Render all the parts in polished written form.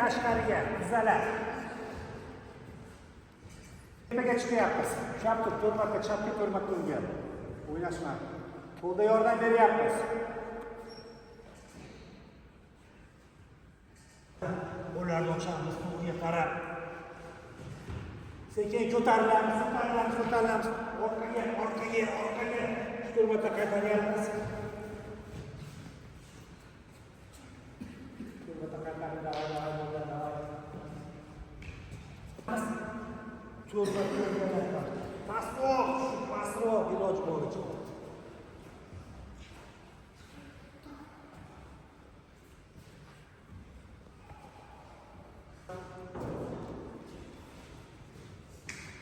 tashqariga, tizalar. Tepaga chiqyapmiz. Chap tur, 4 marta chapga, 4 marta o'ngga. O'ynashmang. Qo'lda yordam beryapmiz. Qo'llarni ochamiz, to'g'riga qarab. Sekin ko'tarilamiz. Orqaga. 4 marta qaytaryapmiz. 4 marta qaytarib, davay. Pastroq, iloj boricha.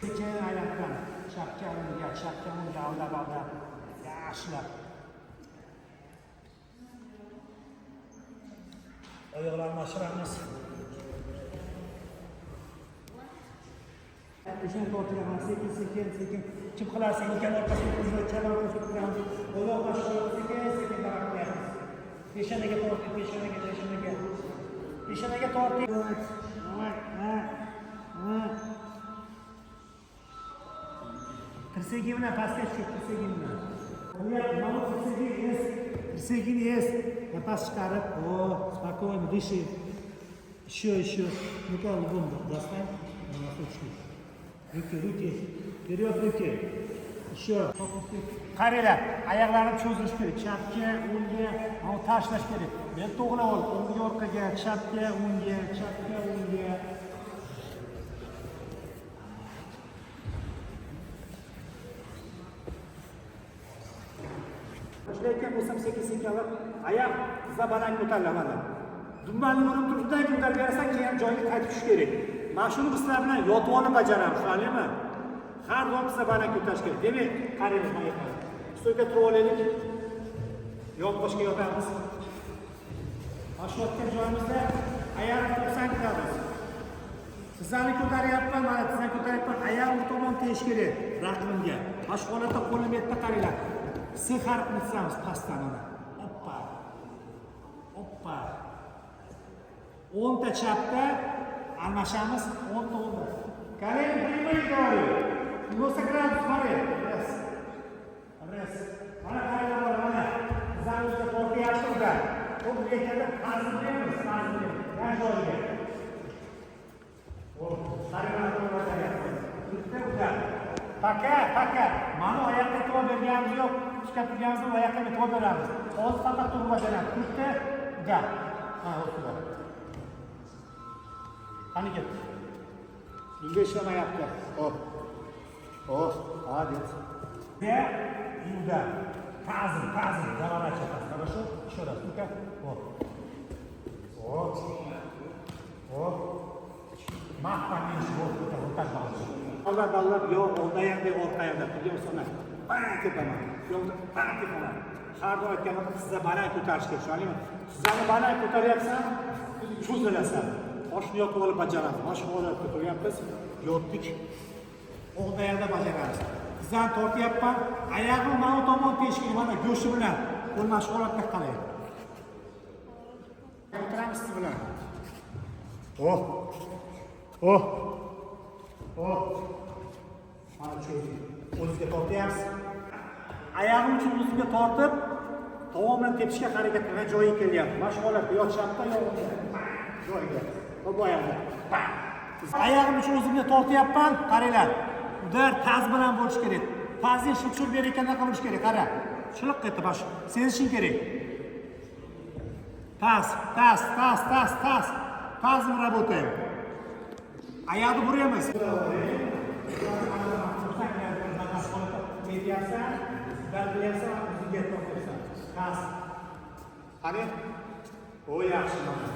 Sekin aylantiramiz. Chapga unga, aldab. Yaxshilab. Oyoqlarni ochiramiz. Peshan tortiraman, sekin. Chip qilarsan, ekan orqasiga qo'yib, chala orqasiga qo'yamiz. Oyoq boshqa sekin taraflaymiz. Peshanaga tortib, peshanaga tortib. Tirsagi bilan pastga tushib, tirsagi bilan. Mana tirsagini es. Nafas chiqarib, spokойно дыши. Еще. Ну-ка, вон, достань. Ruki. Вперед, ruki. Еще. Qaranglar, oyoqlarni cho'zilish kerak. Chapga, o'ngga, mana tashlash kerak. Men to'g'ri ol, o'ngga, orqaga, chapga, o'ngga. Ishlayotgan bo'lsam sekin olib, oyoq tiza baland ko'tariladi. Dumbani urib turibdan ko'tarib berasan, keyin joyiga qaytib tushish kerak. Mana shuni bizlar bilan yotib olib bajaramiz, tushunarlimi? Har doim tiza baland ko'tarish kerak. Demak, qaraymiz mana yerga. Stolga turib olaylik. Yonboshga yotamiz. Mana shu yotgan joyimizda oyoqni 90 qilamiz. Tizani ko'taryapman, mana tizani ko'taryapman. Oyoqni tomon tegish kerak raqibimga. Mana shu holatda qo'lim yerda qaranglar. S harfini chizamiz pastdan mana. Hoppa. 10 ta chapda almashamiz, 10 ta o'ngda. Qarang, prямой говорю. 90 gradus qarang. Res. Mana qaranglar, mana. Zamizga tortyapti ular. Bu yerda qaziymiz. Mana joyiga. Qaranglar, to'g'ri. Bitta ular. Paka. Mana oyoqqa e'tibor berganimiz yo'q. Chiqib turganimizda oyoqqa e'tibor beramiz. Hozir faqat turib bajaramiz. Bitta gap. Ha, o'sha. Qani ket. Bunga ishlamayapti. Hop. Молодец. Юда. Тазом. Заворачивай. Хорошо? Еще раз. Ну-ка. Вот. Mah pomenьше. Вот так должно. Allar, yo'q, olda yoqda, orqa yoqda. Turgansan. Baland ko'taman. Yo'qda baland ko'taman. Har doim aytganimda sizga baland ko'tarish kerak, tushunarlimi? Sizlarni baland ko'taryapsan, cho'zilasan. Boshni yotib olib bajaramiz. Mana shu holatda turganmiz. Yotdik. Olda yoqda bajaramiz. Sizdan tortyapman. Oyog'im mana tomon teshkil, mana go'shi bilan. Qo'lni shu holatda qarang. O'tiramiz siz bilan. Mana cho'zing. O'zingizga tortyapsiz. Oyog'im uchun o'zimga tortib, tovon bilan tepishga harakat qilgan joyiga kelyapti. Mana shu holatda yotishamda, joyiga. Bu oyoqda. Oyog'im uchun o'zimga tortyapman. Qaranglar. Ular taz bilan bo'lish kerak. Tazni shu tushirib berayotganda qilish kerak. Qara. Shiliq qaytib bash. Sezishing kerak. Taz. Tazim работаем. Oyoqni buraymiz. Medyapsan, darbilyapsan, o'zingga tortyapsan. Taz. Qani? O yaxshi mana.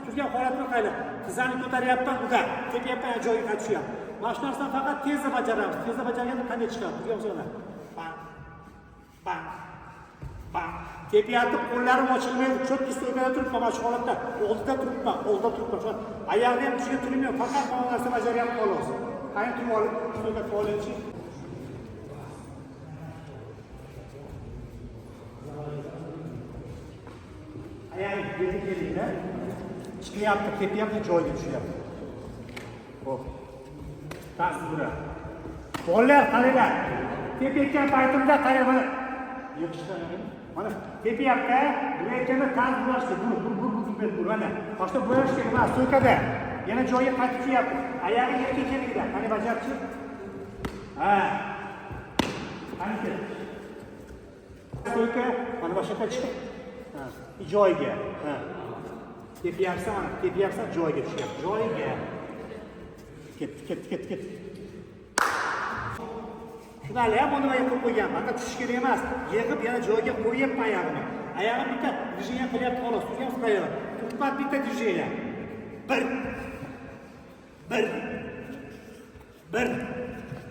Turgan holatni qarang. Tizani ko'taryapman, uda. Tepyapman, joyiga qaytishyapti. Mana shu narsani faqat tezda bajaramiz. Tezda bajarganda qanday chiqadi? Turgansiz. Bang. Tepyapti, qo'llarim ochilmaydi. Cho'tki stoykada turibman, mana shu holatda. Oldida turibman. Oyoqni ham tushga turmayman. Faqat mana narsa bajaryapman xolos. Qani turib olib, stoyka qo'yingchi. Ayağın yediklerinde çıkıyaptı, tepiyaptı, joyga tushyapti. Hop. Ters bura. Bollar qaranglar. Tepayotgan paytimda qarang mana. Yiqishdan mana tepiyapti. Burayotganda ters burashdi. Bur mana. Boshqa bo'yash kerak emas, so'kada. Yana joyiga qaytib tushyapti. Oyog'i yerga kelganda, qani bajarchi? Ha. Qani kel. So'ka, mana boshqa chiqib. Ha, joyiga. Ha. Tepiyapsan, mana tepiyapsan, joyiga tushyapti. Joyiga. Ket. Shunali ham uni qo'yib qo'yganman. Faqat tushish kerak emas. Yig'ib yana joyiga qo'yibman oyog'ini. Oyog'im bitta движение qilyapti xolos. Turgansiz qayerda? Turib bitta движение. Bir.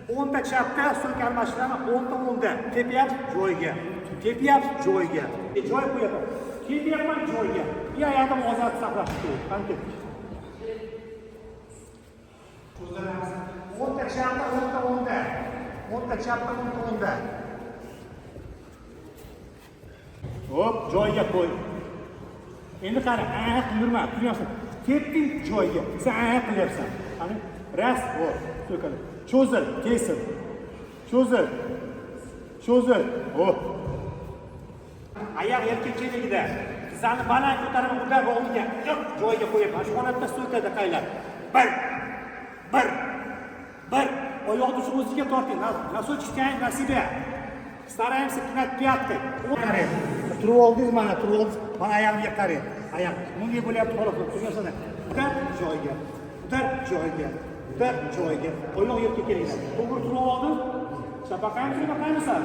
10 ta chapda so'k almashtiramiz, 10 ta o'ngda. Tepyapti joyiga. Joy qo'yaman. Tepyapman joyiga. Bu oyog'im ozod saqlash kerak. Qancha? 10 ta chapda, 10 ta o'ngda. 10 ta chapda, 10 ta o'ngda. Hop, joyiga qo'y. Endi qara, yurma, turyapsan. Tepding joyiga. Sen qilyapsan. Qani, ras, hop, so'kadi. Cho'zil, kesil. Cho'zil. Hop. Oyoq erkakchiligida tizzani baland ko'tarib undan oldiga, yo'q, joyiga qo'yapman. Shu holatda so'kadi qaylab. Bir. Oyoqni shu o'ziga torting. Nosочками на себя. Стараемся пинать пяткой. Turib oldingiz, mana turib oldingiz. Mana oyog'imga qarang. Oyoq bunga bo'lyapti xolos. Turgansan. Utar joyiga. Oyoq yerga kelinglar. To'g'ri turib oldingiz. Chapaqaymisan?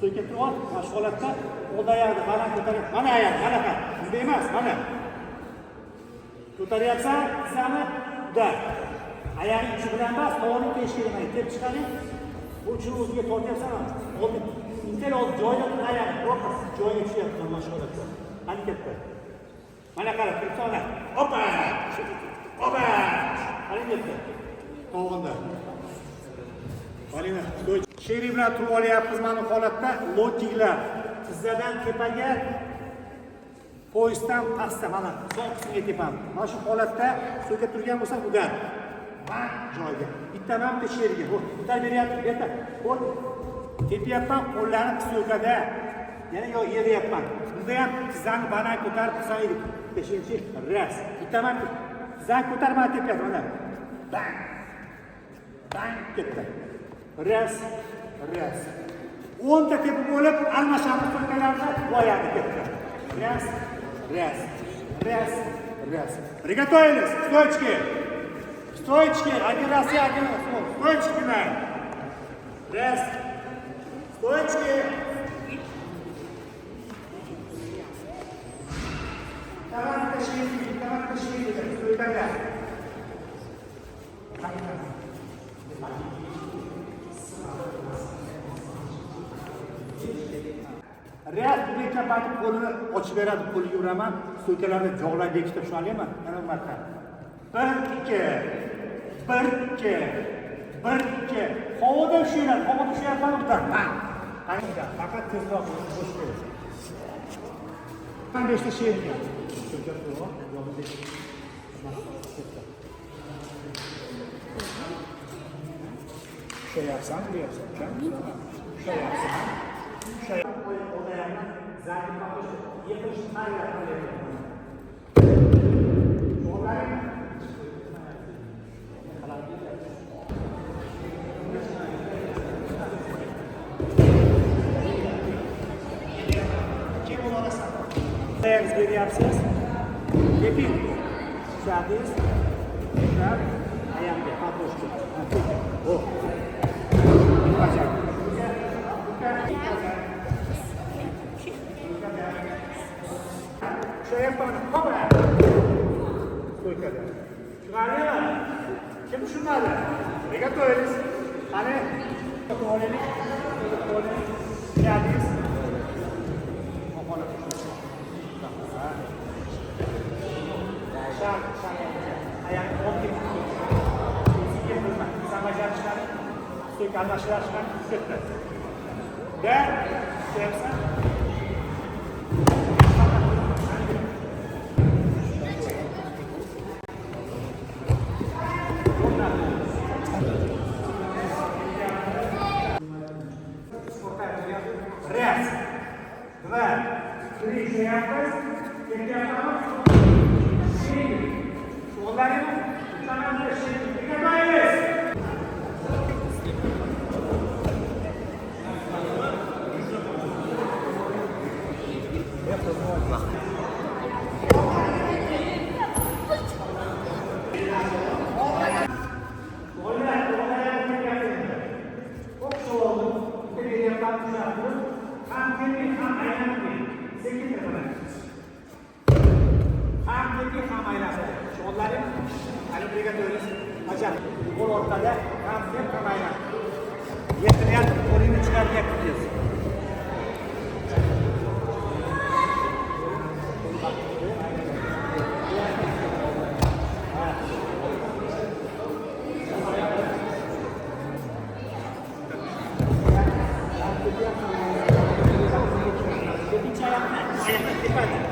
So'yga turib ol. Mana shu holatda old oyoqni baland ko'tarib. Mana oyoq, qanaqa? Bunday emas, mana. Ko'taryapsan, tizzani udar. Oyog'ing uchi bilan emas, to'g'ri tegish kerak. Kelib chiqaring. Bu uchun o'ziga tortyapsan. Oldin. Intel oldi joyiga tur oyog'ing. Yo'q, joyiga tushyapti mana shu holatda. Qani ketdi. Mana qarab, turibsan. Opa! Qani ketdi. To'g'rinda. Qaranglar, sheri bilan turib olyapmiz mana bu holatda. Lotiklar tizzadan tepaga, poyezdan pastga mana so'ng qismga tepamiz. Mana shu holatda so'ka turgan bo'lsam udar. Joyiga. Bittaman bitta sheriga. Utar beryapti, berta. Qo'l tepyapman, qo'llarim so'kada. Yana yo yeryapman. Bunda ham tizzani baland ko'tarib qisaydi. Beshinchi ras. Bittaman tizzani ko'tarmay tepyapman mana. Bang ketdi. Ras. 10 ta tepib bo'lib, almashamiz so'kalarni voyadi ketdi. Ras. Приготовились. Стоечки, один раз, стоечки на. Раз. Стоечки. Команда шире. Стойка. Real bunga batib qo'lini ochib beradi, qo'liga uraman, so'kalarni jog'lab bekitib shu olaman. Mana bu marta. 1-2. Havoda ushlayapman udan. Qancha? Faqat tezroq bo'sh qo'yish. 5 ta sherga. Ushlayapsan. Odayamni zamin qo'yish, yiqish tayyor qilyapman. Ayağınızı geri yapsınız. Yapayım. Şahidiniz. Şahit. Ayağımda. Patroştu. Oh. Bacak. Şöyle yapalım. Hoppa. Soykada. Şunları. Kim şunları? Regatörüz. Hani? Kolenik. Şahidiniz. Ayağını 10 kere tutuyor. Kesinlikle durma. Sen bacağı çıkar. Soyuk anlaşılar çıkar. Sıkma. Ve şey yapsan. Şurayı şey yapacağız. Tek yapalım. Onların uçanlarla şey yapamayız. Onların hani brigadörümüz hocam bu ortada kampiyon kamayla yetmeyen oyunu çıkarmaya gidiyoruz. Ayakta dikkat.